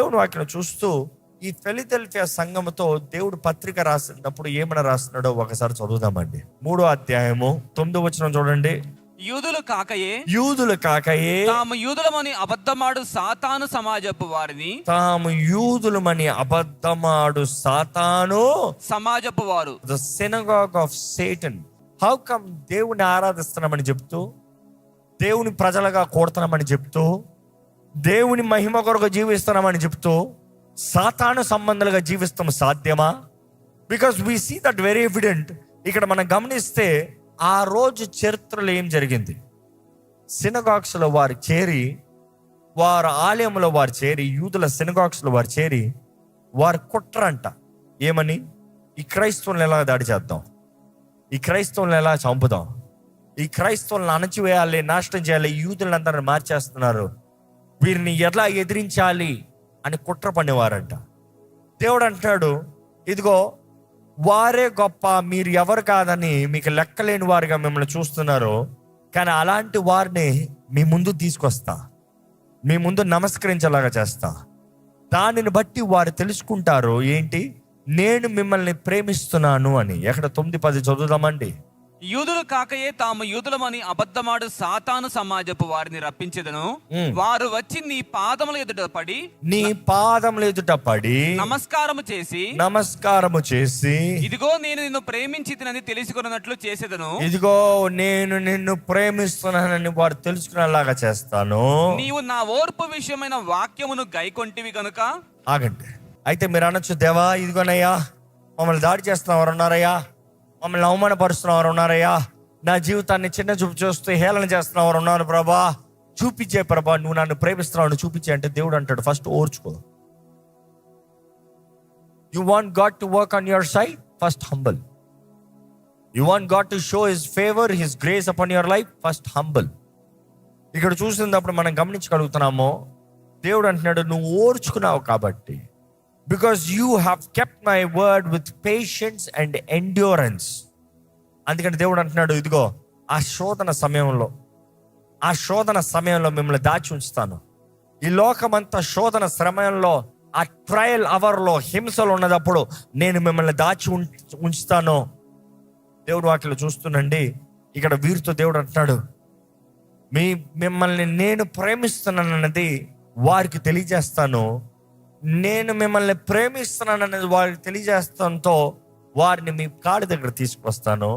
దేవుని వాక్యం చూస్తూ ఈ ఫిలదెల్ఫియా సంఘముతో దేవుడు పత్రిక రాసినప్పుడు ఏమని రాస్తున్నాడో ఒకసారి చదువుదామండి. 3వ అధ్యాయము 9వ వచనం చూడండి. యూదులు కాకయే తాము యూదులమని అబద్ధమాడు సాతాను సమాజపు వారు the synagogue of Satan. How come దేవుని ఆరాధిస్తున్నామని చెప్తూ, దేవుని ప్రజలుగా కోరుతున్నామని చెప్తూ, దేవుని మహిమ కొరకు జీవిస్తున్నామని చెప్తూ సాతాను సంబంధాలుగా జీవిస్తాం సాధ్యమా? Because we see that very evident. ఇక్కడ మనం గమనిస్తే ఆ రోజు చరిత్రలో ఏం జరిగింది? సినగాగ్స్లో వారు చేరి, వారి ఆలయంలో వారు చేరి, యూదుల సినగాగ్స్లో వారు చేరి వారు కుట్రంట. ఏమని? ఈ క్రైస్తవులను ఎలా దాడి చేద్దాం, ఈ క్రైస్తవులను ఎలా చంపుదాం, ఈ క్రైస్తవులను అణచివేయాలి, నాశనం చేయాలి, యూదులందరిని మార్చేస్తున్నారు, వీరిని ఎలా ఎదిరించాలి అని కుట్ర పనేవారంట. దేవుడు అంటాడు, ఇదిగో వారే గొప్ప, మీరు ఎవరు కాదని మీకు లెక్కలేని వారుగా మిమ్మల్ని చూస్తున్నారు, కానీ అలాంటి వారిని మీ ముందు తీసుకొస్తా, మీ ముందు నమస్కరించేలాగా చేస్తా. దానిని బట్టి వారు తెలుసుకుంటారు ఏంటి, నేను మిమ్మల్ని ప్రేమిస్తున్నాను అని. ఎక్కడ 9-10 చదువుదామండి. యూదులు కాకయే తాము యూదులమని అబద్ధమాడు సాతాను సమాజపు వారిని రప్పించెదను. వారు వచ్చి నీ పాదముల ఎదుట పడి నమస్కారము చేసి ఇదిగో నేను నిన్ను ప్రేమించితినని తెలుసుకున్నట్లు చేసేదను. ఇదిగో నేను నిన్ను ప్రేమిస్తున్నానని వారు తెలుసుకునేలాగా చేస్తాను. నీవు నా ఓర్పు విషయమైన వాక్యమును గైకొంటివి కనుక. ఆగండి. అయితే మీరు అనొచ్చు, దేవా ఇదిగోనయ్యా మమ్మల్ని దాడి చేస్తున్న వారు ఉన్నారయ్యా, మమ్మల్ని అవమానపరుస్తున్న వారు ఉన్నారయ్యా, నా జీవితాన్ని చిన్న చూపు చూస్తూ హేళన చేస్తున్న వారు ఉన్నారు ప్రభా, చూపించే ప్రభా, నువ్వు నన్ను ప్రేమిస్తున్నావు చూపించే అంటే దేవుడు అంటాడు, ఫస్ట్ ఓర్చుకో. You want God to work on your side, first humble. You want God to show his favour, his grace upon your life, first humble. ఇక్కడ చూసినప్పుడు మనం గమనించగలుగుతున్నామో, దేవుడు అంటున్నాడు, నువ్వు ఓర్చుకున్నావు కాబట్టి, because you have kept my word with patience and endurance. అందుకని దేవుడు అంటున్నాడు, ఇదిగో ఆ శోధన సమయంలో మిమ్మల్ని దాచి ఉంచుతాను. ఈ లోకమంతా శోధన సమయంలో, ఆ ట్రయల్ అవర్లో, హింసలు ఉన్నదప్పుడు నేను మిమ్మల్ని దాచి ఉంచుతాను. దేవుడు వాటిలో చూస్తుండండి. ఇక్కడ వీరితో దేవుడు అంటున్నాడు, మిమ్మల్ని నేను ప్రేమిస్తున్నానన్నది వారికి తెలియజేస్తాను, నేను మిమ్మల్ని ప్రేమిస్తున్నాననేది వారికి తెలియజేస్తానుతో వారిని మీ కాళ్ళ దగ్గర తీసుకొస్తాను.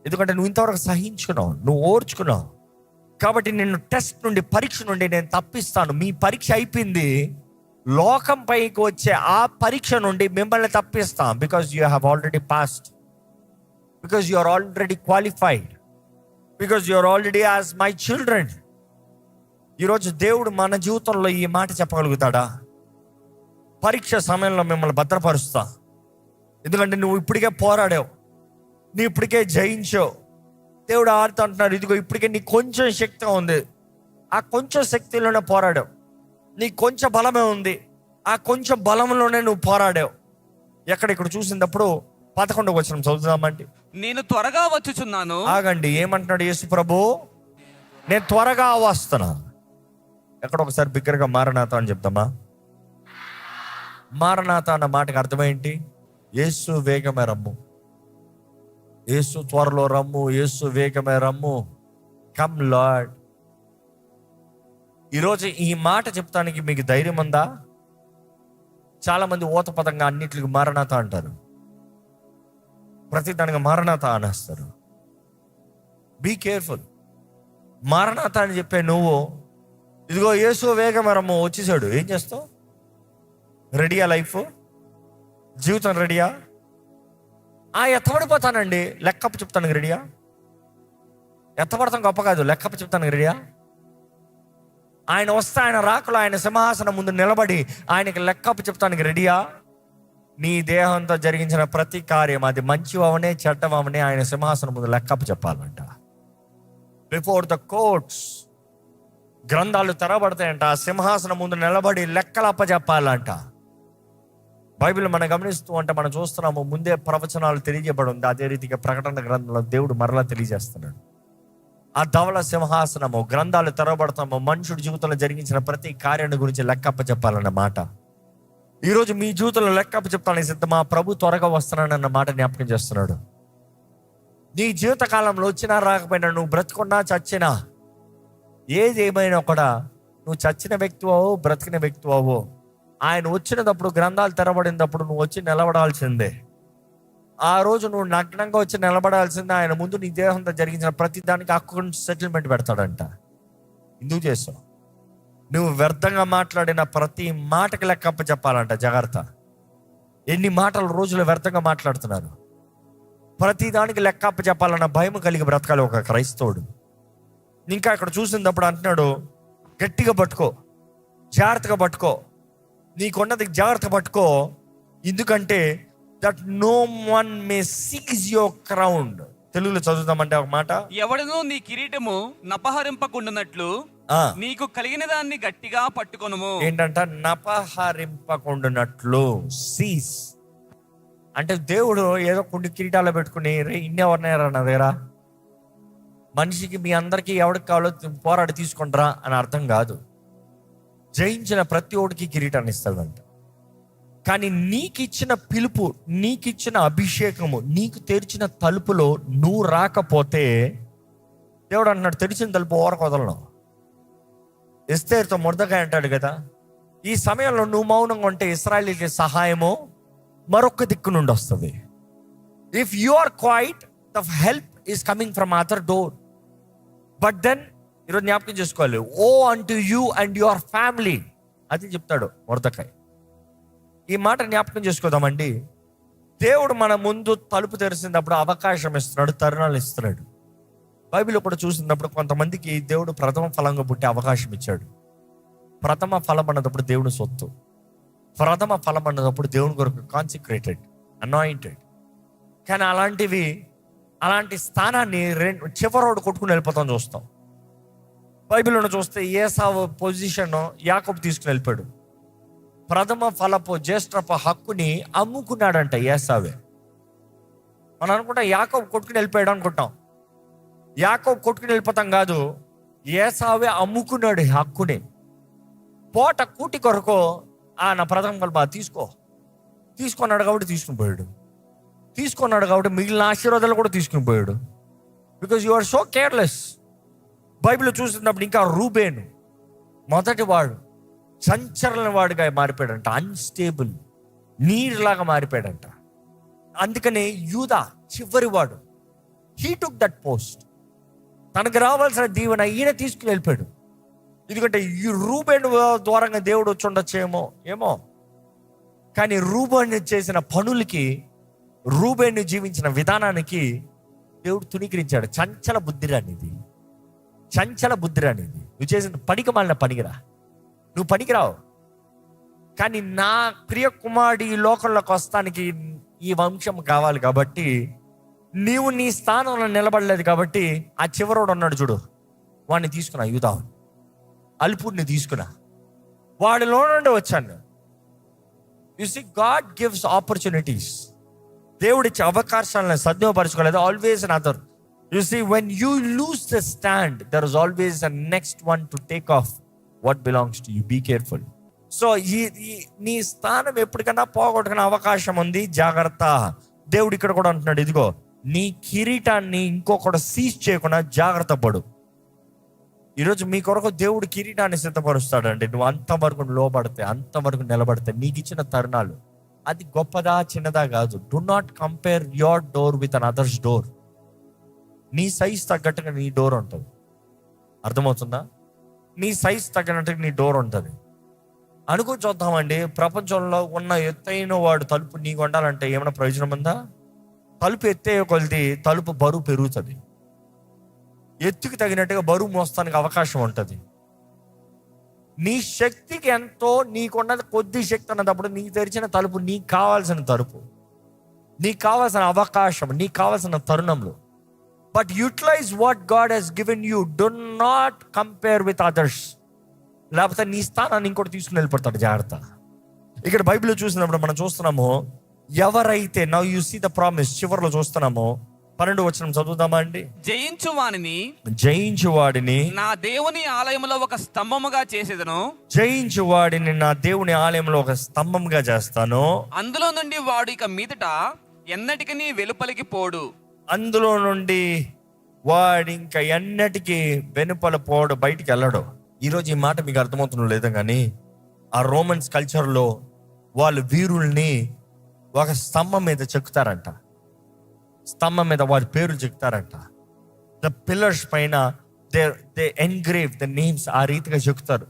ఎందుకంటే నువ్వు ఇంతవరకు సహించుకున్నావు, నువ్వు ఓర్చుకున్నావు కాబట్టి నిన్ను టెస్ట్ నుండి, పరీక్ష నుండి నేను తప్పిస్తాను. మీ పరీక్ష అయిపోయింది, లోకం పైకి వచ్చే ఆ పరీక్ష నుండి మిమ్మల్ని తప్పిస్తాం. Because you have already passed, because you are already qualified, because you are already as my children. ఈరోజు దేవుడు మన జీవితంలో ఈ మాట చెప్పగలుగుతాడా? పరీక్ష సమయంలో మిమ్మల్ని భద్రపరుస్తా, ఎందుకంటే నువ్వు ఇప్పటికే పోరాడావు, నువ్వు ఇప్పటికే జయించావు. దేవుడు ఆడుతూ అంటున్నాడు, ఇదిగో ఇప్పటికే నీకు కొంచెం శక్తి ఉంది, ఆ కొంచెం శక్తిలోనే పోరాడావు, నీకు కొంచెం బలమే ఉంది, ఆ కొంచెం బలంలోనే నువ్వు పోరాడావు. ఇక్కడ చూసినప్పుడు 11వ వచనం చదువుదామండి. నేను త్వరగా వచ్చుచున్నాను. ఆగండి, ఏమంటున్నాడు యేసు ప్రభు? నేను త్వరగా వస్తున్నా. ఎక్కడ ఒకసారి బిగ్గరగా మారనాథ అని చెప్తామా? మారనాథ అన్న మాటకి అర్థమేంటి? యేసు వేగమే రమ్ము, యేసు త్వరలో రమ్ము, యేసు వేగమే రమ్ము, కమ్ లార్డ్. ఈరోజు ఈ మాట చెప్తానికి మీకు ధైర్యం ఉందా? చాలా మంది ఓతపదంగా అన్నిటికి మారనాథ అంటారు, ప్రతి దానికి మారనాథ అనేస్తారు. Be careful. మారనాథ అని చెప్పే నువ్వు, ఇదిగో యేసు వేగమరము వచ్చేసాడు, ఏం చేస్తావు? రెడీయా? లైఫ్, జీవితం రెడీయా? ఎత్తబడిపోతానండి, లెక్కప్ప చెప్తాను రెడీయా? ఎత్తబడతాం గొప్ప కాదు, లెక్కప్ప చెప్తాను రెడీయా? ఆయన వస్తే, ఆయన రాకులు, ఆయన సింహాసనం ముందు నిలబడి ఆయనకి లెక్కప్ప చెప్తానికి రెడీయా? నీ దేహంతో జరిగించిన ప్రతి కార్యం, అది మంచి అవనే చెడ్డం అవనే, ఆయన సింహాసనం ముందు లెక్కప్ప చెప్పాలంట. బిఫోర్ ద కోర్ట్స్ గ్రంథాలు తెరబడతాయంట, ఆ సింహాసనం ముందు నిలబడి లెక్కలప్ప చెప్పాలంట. బైబిల్ మనం గమనిస్తూ అంటే మనం చూస్తున్నాము, ముందే ప్రవచనాలు తెలియజేయబడి ఉంది. అదే రీతిగా ప్రకటన గ్రంథంలో దేవుడు మరలా తెలియజేస్తున్నాడు. ఆ ధవల సింహాసనము, గ్రంథాలు తెరవబడతాము, మనుషుడి జీవితంలో జరిగించిన ప్రతి కార్యాన్ని గురించి లెక్కప్ప చెప్పాలన్న మాట. ఈరోజు మీ జీవితంలో లెక్క చెప్తాను సిద్ధమా, ప్రభు త్వరగా వస్తున్నాడు అన్న మాట జ్ఞాపకం చేస్తున్నాడు. నీ జీవిత కాలంలో వచ్చినా రాకపోయినా, నువ్వు బ్రతుకున్నా చచ్చినా, ఏది ఏమైనా కూడా నువ్వు చచ్చిన వ్యక్తివో బ్రతికిన వ్యక్తివో, ఆయన వచ్చినప్పుడు గ్రంథాలు తెరబడినప్పుడు నువ్వు వచ్చి నిలబడాల్సిందే. ఆ రోజు నువ్వు నగ్నంగా వచ్చి నిలబడాల్సిందే. ఆయన ముందు నీ దేహంతో జరిగించిన ప్రతి దానికి అకౌంట్ సెటిల్మెంట్ పెడతాడంట. ఎందుకు చేస్తావు? నువ్వు వ్యర్థంగా మాట్లాడిన ప్రతి మాటకి లెక్కప్ప చెప్పాలంట. జాగ్రత్త. ఎన్ని మాటలు రోజులు వ్యర్థంగా మాట్లాడుతున్నారు. ప్రతి దానికి లెక్కప్ప చెప్పాలన్న భయం కలిగి బ్రతకాలి ఒక క్రైస్తవుడు. ఇంకా అక్కడ చూసినప్పుడు అంటున్నాడు, గట్టిగా పట్టుకో, జాగ్రత్తగా పట్టుకో, నీకున్నది జాగ్రత్త పట్టుకో. ఎందుకంటే that no one may seize your crown. తెలుగులో చదువుతామంటే ఒక మాట, ఎవడనూ నీ కిరీటము నపహరింపకుండునట్లు నీకు కలిగిన దాన్ని గట్టిగా పట్టుకొనుము. ఏంటంట? నపహరింపకుండునట్లు. సీజ్ అంటే దేవుడు ఏదో కొన్ని కిరీటాలు పెట్టుకుని రే ఇన్ని ఎవరినారా నా దగ్గర, మనిషికి మీ అందరికీ ఎవరికి కావాలో పోరాడి తీసుకుంటారా అని అర్థం కాదు. జయించిన ప్రతి ఒడికి కిరీటాన్ని ఇస్తాడంట. కానీ నీకు ఇచ్చిన పిలుపు, నీకు ఇచ్చిన అభిషేకము, నీకు తెరిచిన తలుపులో నువ్వు రాకపోతే దేవుడు అంటున్నాడు, తెరిచిన తలుపు ఓరకు వదలను. ఎస్తేరుతో మొర్దెకై అంటాడు కదా, ఈ సమయంలో నువ్వు మౌనంగా ఉంటే ఇశ్రాయేలీకి సహాయము మరొక దిక్కు నుండి వస్తుంది. If you are quiet, the help is coming from other door. But then ఈరోజు జ్ఞాపకం చేసుకోవాలి, oh unto you and your family, అది చెప్తాడు మొర్దెకై. ఈ మాట జ్ఞాపకం చేసుకోదామండి. దేవుడు మన ముందు తలుపు తెరిచినప్పుడు అవకాశం ఇస్తున్నాడు, తరుణాలు ఇస్తున్నాడు. బైబిల్ కూడా చూసినప్పుడు కొంతమందికి దేవుడు ప్రథమ ఫలంగా పుట్టే అవకాశం ఇచ్చాడు. ప్రథమ ఫలం అన్నప్పుడు దేవుని సొత్తు. ప్రథమ ఫలం అన్నప్పుడు దేవుని కొరకు కాన్సిక్రేటెడ్, అనాయింటెడ్. కానీ అలాంటి స్థానాన్ని చివరోడు కొట్టుకుని వెళ్ళిపోతాం చూస్తాం. బైబిల్లో చూస్తే ఏసావు పొజిషన్ యాకోబు తీసుకుని వెళ్ళిపోయాడు. ప్రథమ ఫలపు జ్యేష్ఠపు హక్కుని అమ్ముకున్నాడంట ఏసావే. మనం అనుకుంటాం యాకోబు కొట్టుకుని వెళ్ళిపోయాడు అనుకుంటాం. యాకోబు కొట్టుకుని వెళ్ళిపోతాం కాదు, ఏసావే అమ్ముకున్నాడు హక్కుని. పోట కూటి కొరకు నా ప్రథమ ఫలం తీసుకున్నాడు కాబట్టి తీసుకుని పోయాడు. తీసుకున్నాడు కాబట్టి మిగిలిన ఆశీర్వాదాలు కూడా తీసుకుని పోయాడు. Because you are so careless. Bible చూస్తున్నప్పుడు ఇంకా రూబేను మొదటి వాడు సంచలన వాడిగా మారిపోయాడంట. అన్స్టేబుల్, నీరులాగా మారిపోయాడంట. అందుకనే యూదా చివరి వాడు, హీ టుక్ దట్ పోస్ట్. తనకు రావాల్సిన దీవెన ఈయన తీసుకుని వెళ్ళిపోయాడు. ఎందుకంటే ఈ రూబేను ద్వారంగా దేవుడు వచ్చి ఉండొచ్చేమో ఏమో. కానీ రూబేను చేసిన పనులకి, రూబేను జీవించిన విధానానికి దేవుడు తుణీకరించాడు. చంచల బుద్ధిరానిది, చంచల బుద్ధిరానిది. నువ్వు చేసిన పనికి మాలిన పనికిరా, నువ్వు పనికిరావు. కానీ నా ప్రియ కుమారుడు ఈ లోకంలోకి వస్తానికి ఈ వంశం కావాలి కాబట్టి, నీవు నీ స్థానంలో నిలబడలేదు కాబట్టి ఆ చివరోడు ఉన్నాడు చూడు, వాడిని తీసుకున్నా, యూదాను అల్పుడిని తీసుకున్నా, వాడిలో నుండి వచ్చాను. You see, God gives opportunities. దేవుడిచ్చే అవకాశాలను సద్వినియోగపరచుకోలేదు. Always another. You see, when you lose the stand, there is always a next one to take off what belongs to you. Be careful. So నీ స్థానం ఎప్పటికైనా పోగొట్టుకునే అవకాశం ఉంది, జాగ్రత్త. దేవుడు ఇక్కడ కూడా అంటున్నాడు, ఇదిగో నీ కిరీటాన్ని ఇంకొకటి సీజ్ చేయకుండా జాగ్రత్త పడు. ఈరోజు మీ కొరకు దేవుడు కిరీటాన్ని సిద్ధపరుస్తాడండి. నువ్వు అంతవరకు లోబడితే, అంతవరకు నిలబడితే, నీకు ఇచ్చిన తరుణాలు అది గొప్పదా చిన్నదా కాదు. Do not compare your door with an others door. నీ సైజ్ తగ్గట్టుగా నీ డోర్ ఉంటుంది. అర్థమవుతుందా? నీ సైజ్ తగ్గినట్టుగా నీ డోర్ ఉంటుంది. అనుకుని చూద్దామండి, ప్రపంచంలో ఉన్న ఎత్తైన వాడు తలుపు నీకు ఉండాలంటే ఏమైనా ప్రయోజనం ఉందా? తలుపు ఎత్తే కొలిది తలుపు బరువు పెరుగుతుంది. ఎత్తుకి తగినట్టుగా బరువు మోస్తానికి అవకాశం ఉంటుంది. నీ శక్తికి ఎంతో, నీకున్నది కొద్ది శక్తి అన్నప్పుడు నీకు తెరిచిన తలుపు, నీకు కావాల్సిన తలుపు, నీకు కావాల్సిన అవకాశం, నీకు కావాల్సిన తరుణంలో. But utilize what God has given you. Do not compare with others. లేకపోతే నీ స్థానాన్ని ఇంకోటి తీసుకుని వెళ్ళిపోతాడు. జాగ్రత్త. ఇక్కడ బైబిల్లో చూసినప్పుడు మనం చూస్తున్నాము, ఎవరైతే, now you see the promise, చివరిలో చూస్తున్నాము, 12వ వచనం చదువుదామా అండి? జయించు వానిని జయించు వాడిని నా దేవుని ఆలయములో ఒక స్తంభముగా చేసేదను, జయించు వాడిని నా దేవుని ఆలయంలో ఒక స్తంభంగా చేస్తాను. అందులో నుండి వాడు ఇక మీదట ఎన్నటికి వెలుపలికి పోడు. అందులో నుండి వాడు ఇంకా ఎన్నటికీ వెనుపల పోడు, బయటికి వెళ్ళడు. ఈరోజు ఈ మాట మీకు అర్థమవుతుందో లేదో కానీ, ఆ రోమన్స్ కల్చర్లో వాళ్ళు వీరుల్ని ఒక స్తంభం మీద చెక్కుతారంట. స్తంభం మీద వారి పేర్లు చెక్కుతారంట. ద పిల్లర్స్ పైన దే ఎన్గ్రేవ్ ద నేమ్స్, ఆ రీతిగా చెక్కుతారు.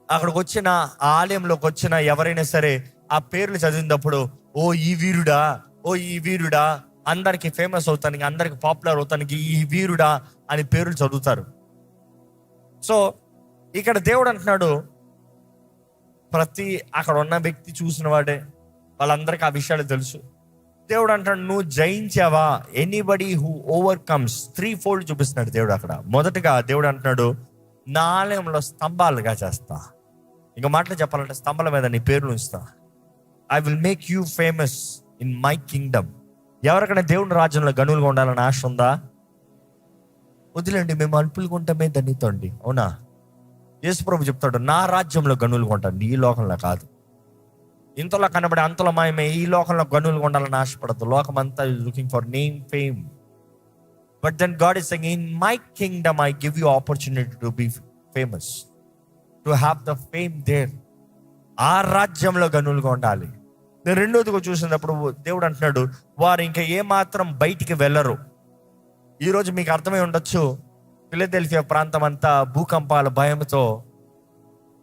అక్కడికి వచ్చిన, ఆ ఆలయంలోకి వచ్చిన ఎవరైనా సరే ఆ పేర్లు చదివినప్పుడు, ఓ ఈ వీరుడా, ఓ ఈ వీరుడా, అందరికి ఫేమస్ అవుతానికి, అందరికి పాపులర్ అవుతానికి ఈ వీరుడా అని పేర్లు చదువుతారు. సో ఇక్కడ దేవుడు అంటున్నాడు, ప్రతి అక్కడ ఉన్న వ్యక్తి చూసిన వాడే, వాళ్ళందరికీ ఆ విషయాలు తెలుసు. దేవుడు అంటాడు, నువ్వు జయించావా? ఎనీబడి హూ ఓవర్కమ్స్, 3 చూపిస్తున్నాడు దేవుడు అక్కడ. మొదటగా దేవుడు అంటున్నాడు, నా ఆలయంలో స్తంభాలుగా చేస్తా. ఇంకా మాటలు చెప్పాలంటే స్తంభాల మీద నీ పేరు ఉంచుతా. I will make you famous in my kingdom. ఎవరికైనా దేవుని రాజ్యంలో గనులుగా ఉండాలని ఆశ ఉందా? వదిలేండి, మేము అల్పులుగా ఉంటామే ధన్యతండి. అవునా? యేసుప్రభు చెప్తాడు, నా రాజ్యంలో గనులుగా ఉంటాను, ఈ లోకంలో కాదు. ఇంతలో కనబడే అంతలో మాయమే, ఈ లోకంలో గనులుగా ఉండాలని ఆశపడద్దు. లోకం అంతా looking for name, fame. But then God is saying, in my kingdom I give you opportunity to be famous, to have the fame there. ఆ రాజ్యంలో గనులుగా ఉండాలి. నేను రెండోదిగా చూసినప్పుడు దేవుడు అంటున్నాడు, వారు ఇంకా ఏమాత్రం బయటికి వెళ్ళరు. ఈరోజు మీకు అర్థమై ఉండొచ్చు, ఫిలదెల్ఫియా ప్రాంతం అంతా భూకంపాల భయంతో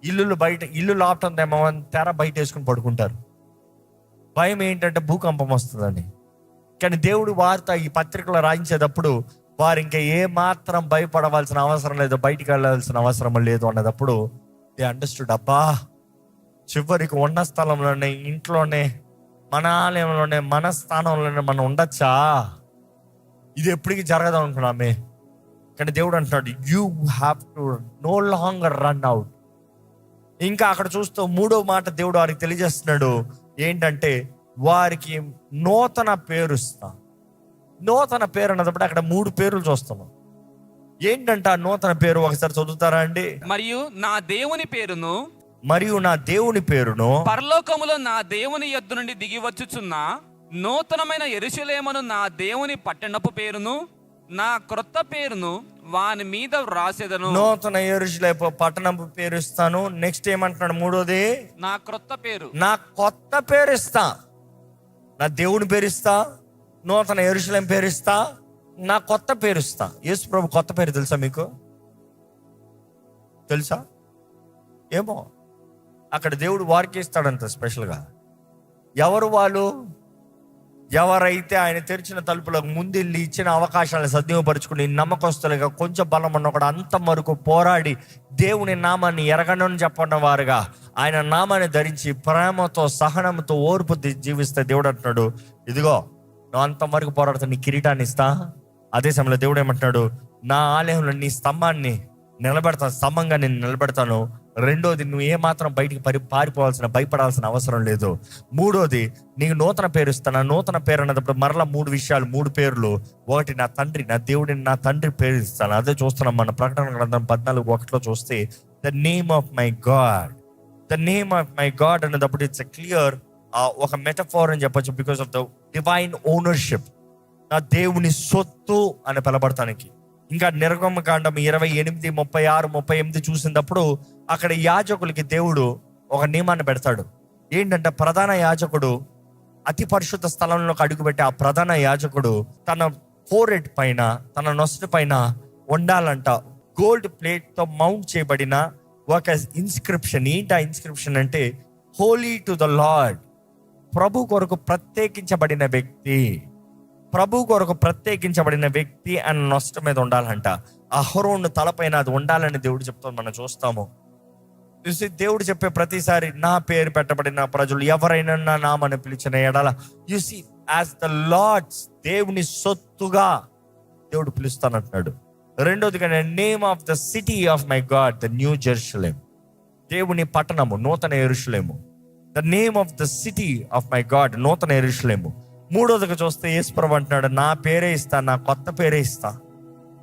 ఇల్లు ఆపటం తెర బయట వేసుకుని పడుకుంటారు. భయం ఏంటంటే భూకంపం వస్తుందని. కానీ దేవుడు వార్త ఈ పత్రికలో రాయించేటప్పుడు వారు ఇంకా ఏమాత్రం భయపడవలసిన అవసరం లేదు, బయటికి వెళ్ళాల్సిన అవసరం లేదు అన్నదప్పుడు దే అండర్స్టూడ్, అబ్బా చివరికి ఉన్న స్థలంలోనే, ఇంట్లోనే, మన ఆలయంలోనే, మన స్థానంలోనే మనం ఉండొచ్చా? ఇది ఎప్పటికీ జరగదు అనుకున్నామే. కానీ దేవుడు అంటున్నాడు, you have to know longer run out. ఇంకా అక్కడ చూస్తూ 3వ మాట దేవుడు వారికి తెలియజేస్తున్నాడు ఏంటంటే, వారికి నూతన పేరు ఇస్తా. నూతన పేరు అన్నప్పుడు అక్కడ 3 పేర్లు చూస్తున్నాం. ఏంటంటే ఆ నూతన పేరు ఒకసారి చదువుతారా అండి? మరియు నా దేవుని పేరును, మరియు నా దేవుని పేరును, పరలోకములో నా దేవుని యొద్ద నుండి దిగి వచ్చుచున్న నూతనమైన యెరూషలేమును, నా దేవుని పట్టణపు పేరును, నా క్రొత్త పేరును వాని మీద వ్రాసేదను. నూతన యెరూషలేము పట్టణపు పేరు ఇస్తాను. నెక్స్ట్ ఏమంటున్నాడు? 3వది, నా క్రొత్త పేరు, నా కొత్త పేరు ఇస్తా. నా దేవుని పేరు ఇస్తా, నూతన యెరూషలేము పేరు ఇస్తా, నా కొత్త పేరు ఇస్తా. యేసు ప్రభు కొత్త పేరు తెలుసా మీకు? తెలుసా? ఏమో. అక్కడ దేవుడు వారికి ఇస్తాడంట స్పెషల్గా. ఎవరు వాళ్ళు? ఎవరైతే ఆయన తెరిచిన తలుపులకు ముందెళ్ళి ఇచ్చిన అవకాశాలను సద్వినియోగపరుచుకుని నమ్మకస్తులుగా, కొంచెం బలం ఉన్న కూడా అంత వరకు పోరాడి దేవుని నామాన్ని ఎరగనని చెప్పన్న వారుగా ఆయన నామాన్ని ధరించి ప్రేమతో, సహనంతో, ఓర్పు జీవిస్తే దేవుడు అంటున్నాడు, ఇదిగో నువ్వు అంతవరకు పోరాడుతా, నీ కిరీటాన్ని ఇస్తా. అదే సమయంలో దేవుడు ఏమంటున్నాడు, నా ఆలయంలో నీ స్తంభాన్ని నిలబెడతాను, స్తంభంగా నేను నిలబెడతాను. రెండోది, నువ్వు ఏమాత్రం బయటికి పారిపోవాల్సిన, భయపడాల్సిన అవసరం లేదు. 3వది, నీకు నూతన పేరు ఇస్తాను. నూతన పేరు అన్నప్పుడు మరలా 3 విషయాలు, 3 పేర్లు. ఒకటి, నా తండ్రి, నా దేవుడిని నా తండ్రి పేరు ఇస్తాను. అదే చూస్తున్నాం మన ప్రకటన గ్రంథం 14:1 చూస్తే, the name of my God. The name of my God అన్నప్పుడు ఇట్స్ క్లియర్, ఒక మెటఫోర్ అని చెప్పొచ్చు, because of the divine ownership. నా దేవుని సొత్తు అని పిలబడటానికి. ఇంకా నిర్గమకాండం 28, 36, 38 చూసినప్పుడు అక్కడ యాజకులకి దేవుడు ఒక నియమాన్ని పెడతాడు. ఏంటంటే ప్రధాన యాజకుడు అతి పరిశుద్ధ స్థలంలోకి అడుగుపెట్టి ఆ ప్రధాన యాజకుడు తన ఫోరెడ్ పైన, తన నొసటి పైన ఉండాలంట గోల్డ్ ప్లేట్తో మౌంట్ చేయబడిన ఒక ఇన్స్క్రిప్షన్. ఏంటి ఆ ఇన్స్క్రిప్షన్ అంటే, హోలీ టు ద లార్డ్. ప్రభు కొరకు ప్రత్యేకించబడిన వ్యక్తి, ప్రభు కొరకు ప్రత్యేకించబడిన వ్యక్తి అన్న నొసటి మీద ఉండాలంట. అహరోను తలపైన అది ఉండాలని దేవుడు చెప్తాను, మనం చూస్తాము. దేవుడు చెప్పే ప్రతిసారి, నా పేరు పెట్టబడిన ప్రజలు ఎవరైనా నా నామని పిలిచిన ఎడల, you see as the Lord's, దేవుని సొత్తుగా దేవుడు పిలుస్తానంటున్నాడు. రెండోదిగా, name of the city of my God, the new Jerusalem, దేవుని పట్టణము, నూతన యెరూషలేము. The name of the city of my God, నూతన యెరూషలేము. మూడోదిగా చూస్తే యేసుప్రభు అంటున్నాడు, నా పేరే ఇస్తా, నా కొత్త పేరే ఇస్తా,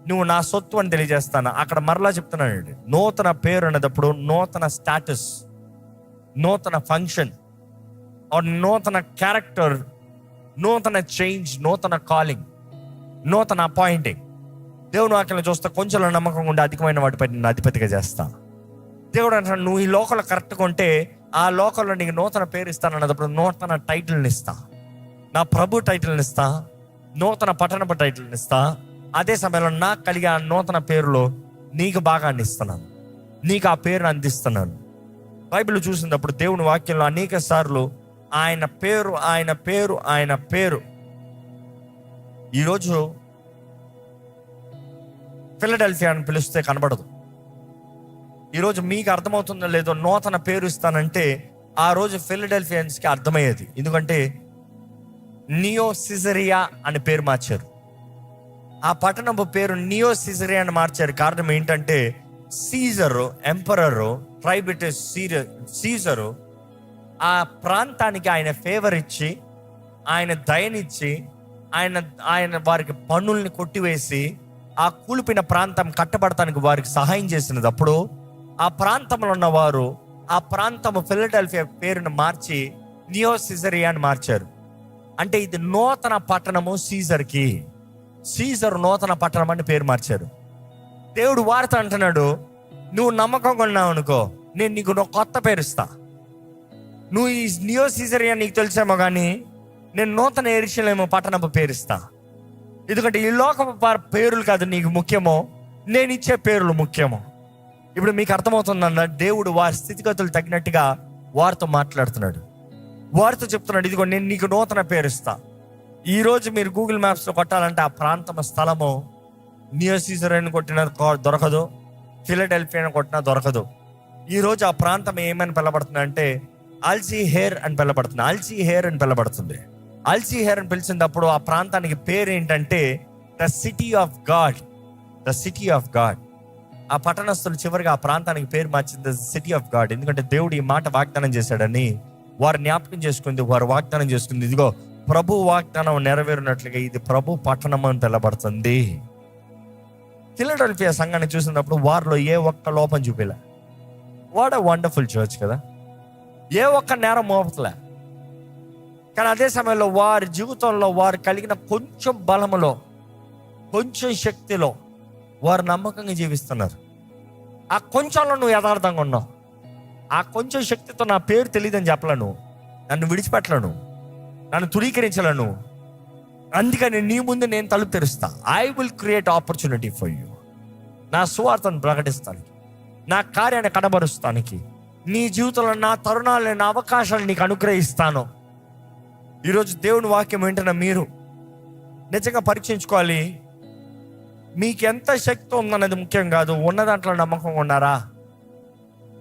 నువ్వు నా సొత్తు అని తెలియజేస్తాను. అక్కడ మరలా చెప్తున్నాడు, నూతన పేరు అనేటప్పుడు నూతన స్టాటస్, నూతన ఫంక్షన్, నూతన క్యారెక్టర్, నూతన చేంజ్, నూతన కాలింగ్, నూతన అపాయింటింగ్. దేవుని వాక్యం చూస్తే కొంచెం నమ్మకం ఉండి అధికమైన వాటిపై నేను అధిపతిగా చేస్తా. దేవుడు అంటాడు, నువ్వు ఈ లోకంలో కరెక్ట్గా ఉంటే ఆ లోకంలో నీకు నూతన పేరు ఇస్తాను అన్నప్పుడు నూతన టైటిల్ని ఇస్తా, నా ప్రభు టైటిల్ని ఇస్తా, నూతన పట్టణపు టైటిల్ని ఇస్తా. అదే సమయంలో నాకు కలిగే ఆ నూతన పేరులో నీకు భాగాన్ని ఇస్తున్నాను, నీకు ఆ పేరును అందిస్తున్నాను. బైబిల్ చూసినప్పుడు దేవుని వాక్యంలో అనేక సార్లు ఆయన పేరు, ఆయన పేరు, ఆయన పేరు. ఈరోజు ఫిలడెల్ఫియా అని పిలిస్తే కనబడదు. ఈరోజు మీకు అర్థమవుతుందో లేదో, నూతన పేరు ఇస్తానంటే ఆ రోజు ఫిలడెల్ఫియన్స్కి అర్థమయ్యేది. ఎందుకంటే నియో సిజరియా అని పేరు మార్చారు. ఆ పట్టణపు పేరు నియో సిజరియా అని మార్చారు. కారణం ఏంటంటే సీజరు, ఎంపరరు, ట్రైబిటస్ సీజరు ఆ ప్రాంతానికి ఆయన ఫేవర్ ఇచ్చి, ఆయన దయనిచ్చి, ఆయన వారికి పన్నుల్ని కొట్టివేసి ఆ కూలిపిన ప్రాంతం కట్టబడటానికి వారికి సహాయం చేసినప్పుడు ఆ ప్రాంతంలో ఉన్నవారు ఆ ప్రాంతము ఫిలడెల్ఫియా పేరును మార్చి నియో సిజరియా అని మార్చారు. అంటే ఇది నూతన పట్టణము సీజర్కి. సీజర్ నూతన పట్టణం అని పేరు మార్చారు. దేవుడు వార్త అంటున్నాడు, నువ్వు నమ్మకంగా ఉన్నావు అనుకో, నేను నీకు కొత్త పేరు ఇస్తా. నువ్వు ఈ నియో సిజరియా నీకు తెలిసేమో కానీ నేను నూతన యెరూషలేము పట్టణపు పేరు ఇస్తా. ఎందుకంటే ఈ లోకపు పేర్లు కాదు నీకు ముఖ్యమో, నేను ఇచ్చే పేర్లు ముఖ్యమో. ఇప్పుడు మీకు అర్థమవుతుందన్న, దేవుడు వారి స్థితిగతులు తగినట్టుగా వారితో మాట్లాడుతున్నాడు, వారితో చెప్తున్నాడు, ఇదిగో నేను నీకు నూతన పేరు ఇస్తా. ఈరోజు మీరు గూగుల్ మ్యాప్స్లో కొట్టాలంటే ఆ ప్రాంతం స్థలము నియో సిజరియా కొట్టినా దొరకదు, ఫిలడెల్ఫియా కొట్టినా దొరకదు. ఈరోజు ఆ ప్రాంతం ఏమని పిలబడుతుంది అంటే అల్సీ హెయిర్ అని పిలబడుతుంది, అల్సీ హెయిర్ అని పిలబడుతుంది. అల్సీ హెయిర్ అని పిలిచినప్పుడు ఆ ప్రాంతానికి పేరు ఏంటంటే the city of God, the city of God. ఆ పట్టణస్థులు చివరిగా ఆ ప్రాంతానికి పేరు మార్చింది ద సిటీ ఆఫ్ గాడ్. ఎందుకంటే దేవుడు ఈ మాట వాగ్దానం చేశాడని వారు జ్ఞాపకం చేసుకుంది, వారు వాగ్దానం చేసుకుంది, ఇదిగో ప్రభు వాగ్దానం నెరవేరినట్లుగా ఇది ప్రభు పట్టణం అని పిలబడుతుంది. ఫిలడెల్ఫియా సంఘాన్ని చూసినప్పుడు వారిలో ఏ ఒక్క లోపం చూపిలే. వాట్ ఎ వండర్ఫుల్ చర్చ్ కదా, ఏ ఒక్క నేరం మోపలే. కానీ అదే సమయంలో వారి జీవితంలో వారు కలిగిన కొంచెం బలములో, కొంచెం శక్తిలో వారు నమ్మకంగా జీవిస్తున్నారు. ఆ కొంచెంలో నువ్వు యథార్థంగా ఉన్నావు. ఆ కొంచెం శక్తితో నా పేరు తెలియదని చెప్పలేను, నన్ను విడిచిపెట్టలేను, నన్ను తురీకరించలేను. అందుకని నీ ముందు నేను తలుపు తెరుస్తా. I will create opportunity for you. నా సువార్తను ప్రకటిస్తానికి, నా కార్యాన్ని కనబరుస్తానికి, నీ జీవితంలో నా తరుణాలు, నా అవకాశాలు నీకు అనుగ్రహిస్తాను. ఈరోజు దేవుని వాక్యం ఏంటన్నా మీరు నిజంగా పరీక్షించుకోవాలి. మీకు ఎంత శక్తి ఉందన్నది ముఖ్యం కాదు, ఉన్న దాంట్లో నమ్మకంగా ఉన్నారా?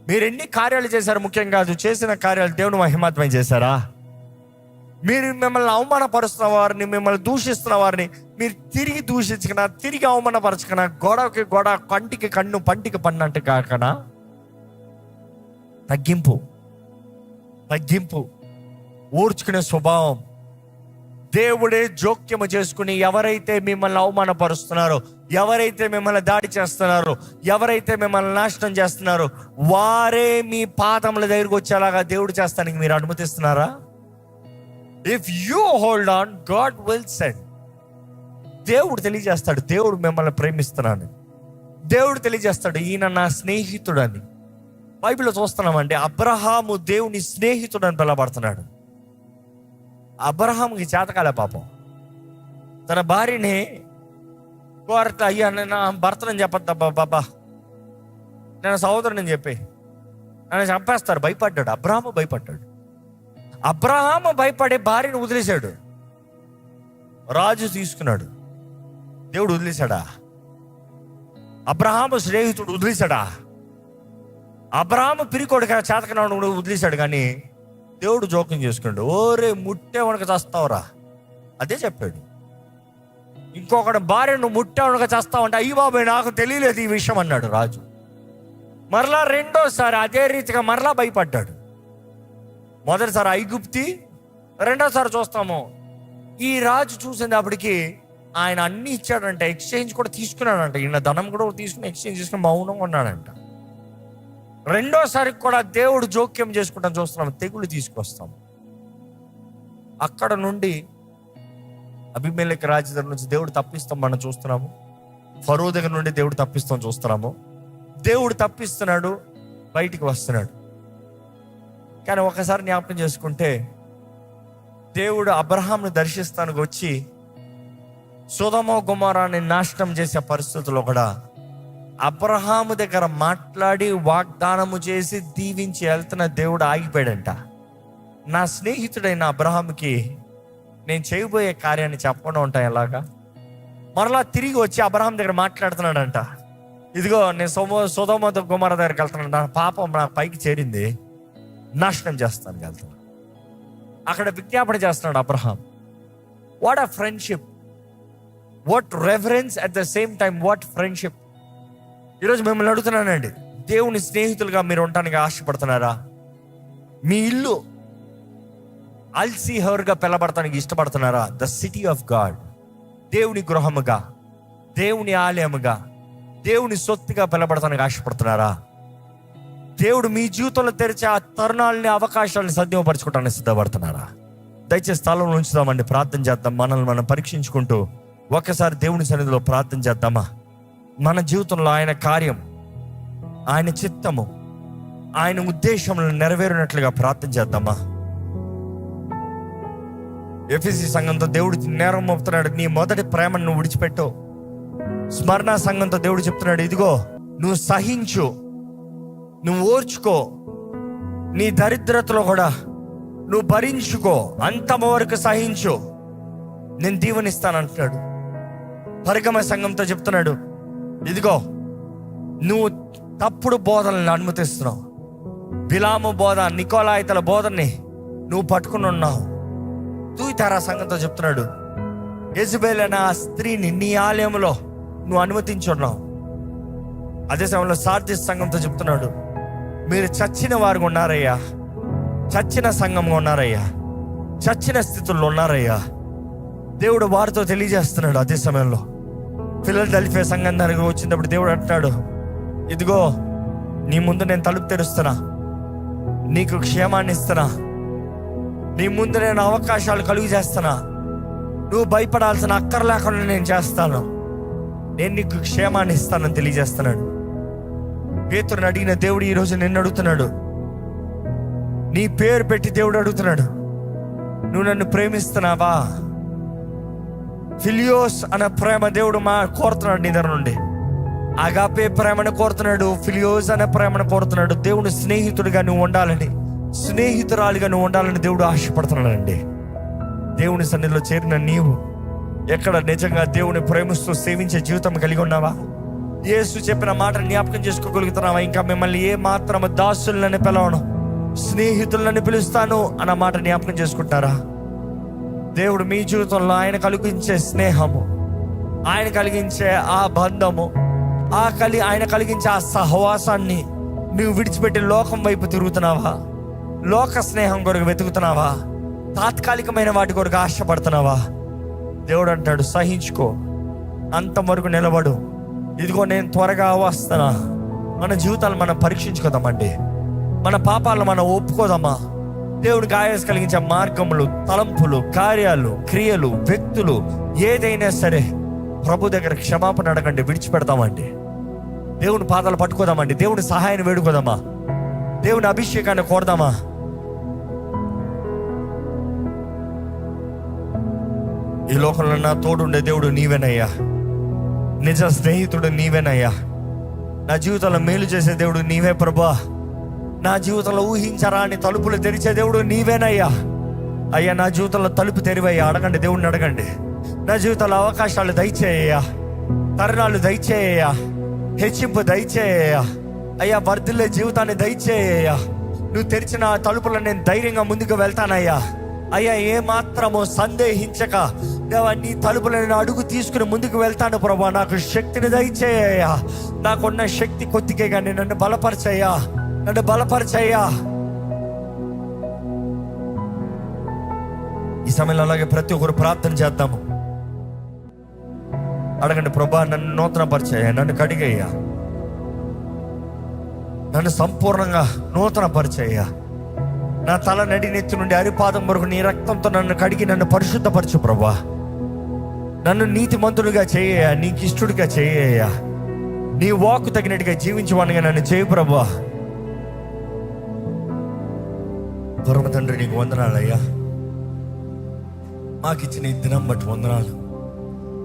మీరు ఎన్ని కార్యాలు చేశారు ముఖ్యం కాదు, చేసిన కార్యాలు దేవుని మహిమాత్మం చేశారా? మీరు మిమ్మల్ని అవమానపరుస్తున్న వారిని, మిమ్మల్ని దూషిస్తున్న వారిని మీరు తిరిగి దూషించకనా, తిరిగి అవమానపరచకనా, గొడవకి గొడవ, కంటికి కన్ను, పంటికి పన్ను అంటే కాకనా, తగ్గింపు, ఓర్చుకునే స్వభావం. దేవుడే జోక్యము చేసుకుని ఎవరైతే మిమ్మల్ని అవమానపరుస్తున్నారో, ఎవరైతే మిమ్మల్ని దాడి చేస్తున్నారో, ఎవరైతే మిమ్మల్ని నాశనం చేస్తున్నారో వారే మీ పాదముల దగ్గరికి వచ్చేలాగా దేవుడు చేస్తానికి మీరు అనుమతిస్తున్నారా? If you hold on, God will send. దేవుడు తెలియజేస్తాడు, దేవుడు మిమ్మల్ని ప్రేమిస్తున్నాను. దేవుడు తెలియజేస్తాడు, ఈయన నా స్నేహితుడు అని. బైబిల్లో చూస్తున్నామండి, అబ్రహాము దేవుని స్నేహితుడు అని పిలవబడుతున్నాడు. అబ్రహాముకి చేతకాలే పాపం. తన భార్యని కోరట, అయ్యా నేను భర్తనని చెప్పద్దా బాబా, నేను సహోదరుని చెప్పి నన్ను చంపేస్తారు, భయపడ్డాడు. అబ్రహాము భయపడే భార్యను వదిలేశాడు. రాజు తీసుకున్నాడు, దేవుడు వదిలేశాడా? అబ్రహాము స్నేహితుడు వదిలేశాడా? అబ్రహాము పిరికోడుగా చేతకనాడు వదిలేశాడు, కానీ దేవుడు జోక్యం చేసుకున్నాడు. ఓరే ముట్టే వనక చేస్తావురా, అదే చెప్పాడు. ఇంకొకటి భార్య నువ్వు ముట్టే వనక చేస్తావంటే, అయ్యి బాబాయ్ నాకు తెలియలేదు ఈ విషయం అన్నాడు రాజు. మరలా రెండోసారి అదే రీతిగా మరలా భయపడ్డాడు. మొదటిసారి ఐగుప్తి, రెండోసారి చూస్తాము ఈ రాజు చూసేటప్పటికి ఆయన అన్ని ఇచ్చాడంట, ఎక్స్చేంజ్ కూడా తీసుకున్నాడంట. ఈయన ధనం కూడా తీసుకుని ఎక్స్చేంజ్ చేసుకుని మౌనంగా ఉన్నాడంట. రెండోసారి కూడా దేవుడు జోక్యం చేసుకుంటాం చూస్తున్నాం, తెగులు తీసుకొస్తాం. అక్కడ నుండి అబీమెలెకు రాజు దగ్గర నుంచి దేవుడు తప్పిస్తాం మనం చూస్తున్నాము. ఫరో దగ్గర నుండి దేవుడు తప్పిస్తాం చూస్తున్నాము. దేవుడు తప్పిస్తున్నాడు, బయటికి వస్తున్నాడు. కానీ ఒకసారి జ్ఞాపకం చేసుకుంటే, దేవుడు అబ్రహాంను దర్శిస్తానికి వచ్చి సొదొమ గొమొర్రాని నాశనం చేసే పరిస్థితుల్లో కూడా అబ్రహాము దగ్గర మాట్లాడి వాగ్దానము చేసి దీవించి వెళ్తున్న దేవుడు ఆగిపోయాడంట. నా స్నేహితుడైన అబ్రహాముకి నేను చేయబోయే కార్యాన్ని చెప్పకుండా ఉంటాను ఎలాగా? మరలా తిరిగి వచ్చి అబ్రహాం దగ్గర మాట్లాడుతున్నాడంట. ఇదిగో నేను సొదొమ గొమొర్రా దగ్గరికి వెళ్తున్నాను, నా పాపం నాకు పైకి చేరింది, నాశనం చేస్తాను వెళ్తున్నాను. అక్కడ విజ్ఞాపన చేస్తున్నాడు Abraham. What a friendship, what reference, at the same time what friendship. ఈరోజు మిమ్మల్ని అడుగుతున్నానండి, దేవుని స్నేహితులుగా మీరు ఉండటానికి ఆశపడుతున్నారా? మీ ఇల్లు అల్సీహర్గా పిలబడటానికి ఇష్టపడుతున్నారా? ద సిటీ ఆఫ్ గాడ్, దేవుని గృహముగా, దేవుని ఆలయముగా, దేవుని సొత్తుగా పిలబడటానికి ఆశపడుతున్నారా? దేవుడు మీ జీవితంలో తెరిచే ఆ తరుణాలని, అవకాశాలను సద్వినియోగపరచుకోవడానికి సిద్ధపడుతున్నారా? దయచేసి స్థలంలో ఉంచుదామండి, ప్రార్థన చేద్దాం. మనల్ని మనం పరీక్షించుకుంటూ ఒక్కసారి దేవుని సన్నిధిలో ప్రార్థన చేద్దామా? మన జీవితంలో ఆయన కార్యం, ఆయన చిత్తము, ఆయన ఉద్దేశములను నెరవేరినట్లుగా ప్రార్థన చేద్దామా? ఎఫెసీ సంఘంతో దేవుడు నేరం మోపుతున్నాడు, నీ మొదటి ప్రేమను నువ్వు విడిచిపెట్టు. స్మరణ సంఘంతో దేవుడు చెప్తున్నాడు, ఇదిగో నువ్వు సహించు, నువ్వు ఓర్చుకో, నీ దరిద్రతలో కూడా నువ్వు భరించుకో, అంతమ వరకు సహించు, నేను దీవెనిస్తానంటున్నాడు. పరిగమ సంఘంతో చెప్తున్నాడు, ఇదిగో నువ్వు తప్పుడు బోధనలను అనుమతిస్తున్నావు, బిలాము బోధ, నికోలాయితల బోధనని నువ్వు పట్టుకుని ఉన్నావు. తూయితారా సంఘంతో చెప్తున్నాడు, యెజబెల్ అనే ఆ స్త్రీని నీ ఆలయంలో నువ్వు అనుమతించున్నావు. అదే సమయంలో సార్దిస్ సంఘంతో చెప్తున్నాడు, మీరు చచ్చిన వారుగా ఉన్నారయ్యా, చచ్చిన సంఘంగా ఉన్నారయ్యా, చచ్చిన స్థితుల్లో ఉన్నారయ్యా. దేవుడు వారితో తెలియజేస్తున్నాడు. అదే సమయంలో ఫిలడెల్ఫియా సంఘం దగ్గరికి వచ్చినప్పుడు దేవుడు అంటున్నాడు, ఇదిగో నీ ముందు నేను తలుపు తెరుస్తున్నా, నీకు క్షేమాన్ని ఇస్తున్నా, నీ ముందు నేను అవకాశాలు కలుగు చేస్తున్నా, నువ్వు భయపడాల్సిన అక్కర లేకుండా నేను చేస్తాను, నేను నీకు క్షేమాన్ని ఇస్తానని తెలియజేస్తున్నాడు. పేతురుని అడిగిన దేవుడు ఈరోజు నిన్ను అడుగుతున్నాడు, నీ పేరు పెట్టి దేవుడు అడుగుతున్నాడు, నువ్వు నన్ను ప్రేమిస్తున్నావా? ఫిలియోస్ అనే ప్రేమ దేవుడు కోరుతున్నాడు నీ దగ్గర నుండి. అగాపే ప్రేమను కోరుతున్నాడు, ఫిలియోస్ అనే ప్రేమను కోరుతున్నాడు. దేవుని స్నేహితుడిగా నువ్వు ఉండాలని, స్నేహితురాలిగా నువ్వు ఉండాలని దేవుడు ఆశపడుతున్నాడండి. దేవుని సన్నిధిలో చేరిన నీవు ఎక్కడ నిజంగా దేవుని ప్రేమిస్తూ సేవించే జీవితం కలిగి ఉన్నావా? యేసు చెప్పిన మాట జ్ఞాపకం చేసుకోగలుగుతున్నావా? ఇంకా మిమ్మల్ని ఏ మాత్రము దాసులని పిలవను, స్నేహితులని పిలుస్తాను అన్న మాట జ్ఞాపకం చేసుకుంటారా? దేవుడు మీ జీవితంలో ఆయన కలిగించే స్నేహము, ఆయన కలిగించే ఆ బంధము, ఆయన కలిగించే ఆ సహవాసాన్ని నువ్వు విడిచిపెట్టి లోకం వైపు తిరుగుతున్నావా? లోక స్నేహం కొరకు వెతుకుతున్నావా? తాత్కాలికమైన వాటి కొరకు ఆశపడుతున్నావా? దేవుడు అంటాడు, సహించుకో, అంతవరకు నిలబడు, ఇదిగో నేను త్వరగా వస్తానా. మన జీవితాలు మనం పరీక్షించుకోదామండి, మన పాపాలను మనం ఒప్పుకోదామా? దేవుడికి ఆయాస కలిగించే మార్గములు, తలంపులు, కార్యాలు, క్రియలు, వ్యక్తులు ఏదైనా సరే ప్రభు దగ్గర క్షమాపణ అడగండి, విడిచిపెడతామండి. దేవుని పాదాలు పట్టుకోదామండి, దేవుని సహాయాన్ని వేడుకోదామా, దేవుని అభిషేకాన్ని కోరదామా? ఈ లోకంలో నా తోడుండే దేవుడు నీవేనయ్యా, నిజ స్నేహితుడు నీవేనయ్యా, నా జీవితంలో మేలు చేసే దేవుడు నీవే ప్రభువా, నా జీవితంలో ఊహించరా అని తలుపులు తెరిచే దేవుడు నీవేనయ్యా. అయ్యా నా జీవితంలో తలుపు తెరివయ్యా, అడగండి, దేవుడిని అడగండి. నా జీవితంలో అవకాశాలు దయచేయ్యా, తరుణాలు దయచేయ్యా, హెచ్చింపు దయచేయ్యా, అయ్యా వర్ధిల్లే జీవితాన్ని దయచేయ్యా. నువ్వు తెరిచిన తలుపులను నేను ధైర్యంగా ముందుకు వెళ్తానయ్యా. అయ్యా ఏ మాత్రము సందేహించక దేవా నీ తలుపులను అడుగు తీసుకుని ముందుకు వెళ్తాను ప్రభా. నాకు శక్తిని దయచేయ్యా, నాకున్న శక్తి కొద్దిగే కానీ నన్ను బలపరచయ్యా, నన్ను బలపరచయ్యా. ఈ సమయంలో అలాగే ప్రతి ఒక్కరు ప్రార్థన చేద్దాము. అడగండి, ప్రభా నన్ను నూతన పరిచయ, నన్ను కడిగయ్యా, నన్ను సంపూర్ణంగా నూతన పరిచయ్యా. నా తల నడి నెత్తి నుండి అరిపాదం వరకు నీ రక్తంతో నన్ను కడిగి నన్ను పరిశుద్ధపరచు ప్రభా. నన్ను నీతిమంతుడిగా చేయ, నీకు ఇష్టడిగా చేయ, నీ వాక్కు తగినట్టుగా జీవించమనిగా నన్ను చేయి ప్రభా. పరమ తండ్రి నీకు వందనాలయ్యా. మాకు ఇచ్చిన ఈ దినం బట్టి వందనాలు.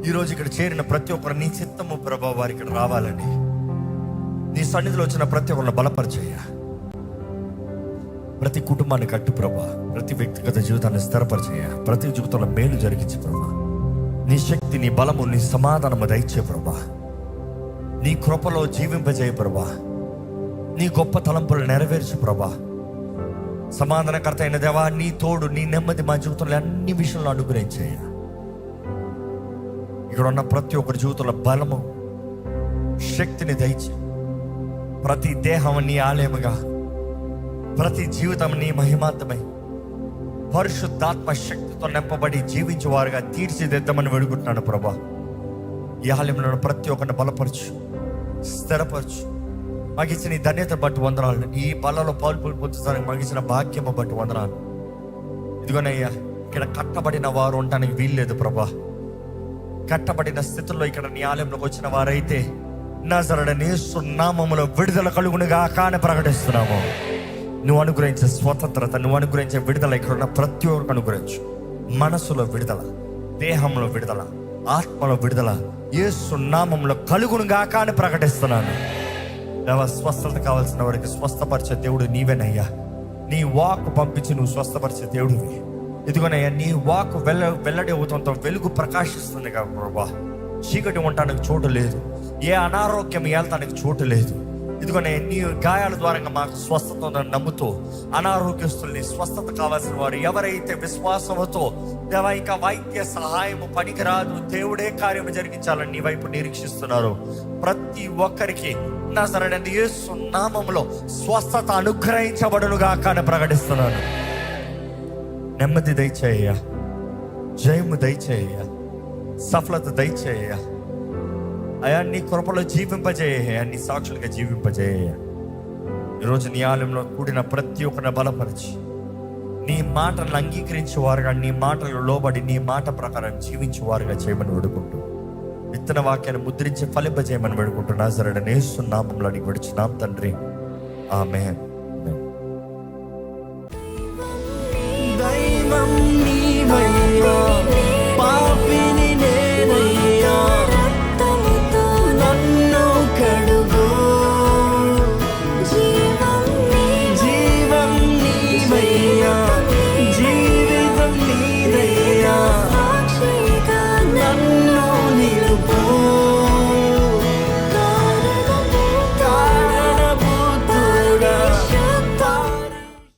ఈరోజు ఇక్కడ చేరిన ప్రతి ఒక్కరు నీ చిత్తము ప్రభా వారి ఇక్కడ రావాలని, నీ సన్నిధిలో వచ్చిన ప్రతి ఒక్కరిని బలపరిచయ్యా. ప్రతి కుటుంబాన్ని కట్టు ప్రభా, ప్రతి వ్యక్తిగత జీవితాన్ని స్థిరపరిచయ్యా. ప్రతి జీవితంలో మేలు జరిగించు ప్రభా. నీ శక్తి, నీ బలము, నీ సమాధానము దయచే ప్రభా. నీ కృపలో జీవింపజేయ ప్రభా. నీ గొప్ప తలంపులు నెరవేర్చు ప్రభా. సమాధానకర్త అయిన దేవా, నీ తోడు, నీ నెమ్మది మా జీవితంలో అన్ని విషయంలో అనుగ్రహించేయ. ఇక్కడ ఉన్న ప్రతి ఒక్కరి జీవితంలో బలము, శక్తిని దయచే. ప్రతి దేహం నీ ఆలయముగా, ప్రతి జీవితం నీ మహిమార్థమై పరిశుద్ధాత్మ శక్తితో నింపబడి జీవించేవారుగా తీర్చిదిద్దామని వేడుకుంటున్నాను ప్రభా. ఈ ఆలయంలో ప్రతి ఒక్కరిని బలపరచు, స్థిరపరచు. మాకు ఇచ్చిన ఈ ధన్యత బట్టి వందనాలు. ఈ బలలో పొందుతానికి మాకు ఇచ్చిన భాగ్యము బట్టి వందనాలు. ఇదిగోనయ్యా, ఇక్కడ కట్టబడిన వారు ఉండటానికి వీల్లేదు ప్రభా. కట్టబడిన స్థితిలో ఇక్కడ నీ ఆలయంలోకి వచ్చిన వారైతే నజరేయుడైన యేసు నామములో విడుదల కలుగునుగా అని ప్రకటిస్తున్నాము. నువ్వు అనుగ్రహించే స్వతంత్రత, నువ్వు అనుగ్రహించే విడుదల ఇక్కడ ఉన్న ప్రతి ఒక్కరికి అనుగ్రహించు. మనసులో విడుదల, దేహంలో విడుదల, ఆత్మలో విడుదల యేసు నామములో కలుగునుగా అని ప్రకటిస్తున్నాను. స్వస్థత కావాల్సిన వారికి స్వస్థపరిచే దేవుడు నీవేనయ్యా. నీ వాక్ పంపించి నువ్వు స్వస్థపరిచే దేవుడివి. ఇదిగోనయ్యా, నీ వాక్ వెల్లడి అవుతంతో వెలుగు ప్రకాశిస్తుంది కదా ప్రభా. చీకటి ఉండటానికి చోటు లేదు, ఏ అనారోగ్యం ఏళ్తానికి చోటు లేదు. ఇదిగోనే నీ గాయాల ద్వారా మాకు స్వస్థత ఉందని నమ్ముతూ అనారోగ్యస్తుల్ని, స్వస్థత కావాల్సిన వారు ఎవరైతే విశ్వాసంతో దేవా ఇంకా వైద్య సహాయము పనికిరాదు, దేవుడే కార్యము జరిగించాలని నీ వైపు నిరీక్షిస్తున్నారు, ప్రతి ఒక్కరికి నజరేయుడైన యేసు నామములో స్వస్థత అనుగ్రహించబడునుగా అని ప్రకటిస్తున్నాను. నెమ్మది దయచేయ, జయము దయచేయ, సఫలత దయచేయ అయా. నీ కృపలో జీవింపజేయ, నీ సాక్షులుగా జీవింపజేయ. ఈరోజు నీ ఆలయంలో కూడిన ప్రతి ఒక్కరిని బలపరిచి నీ మాటలను అంగీకరించేవారుగా, నీ మాటలు లోబడి నీ మాట ప్రకారం జీవించేవారుగా చేయమని వేడుకుంటూ, విత్తన వాక్యాన్ని ముద్రించి ఫలింపజేయమని వేడుకుంటూ నజరేయుడైన యేసు నామములో అడిగి విడుచున్నాం తండ్రి, ఆమేన్.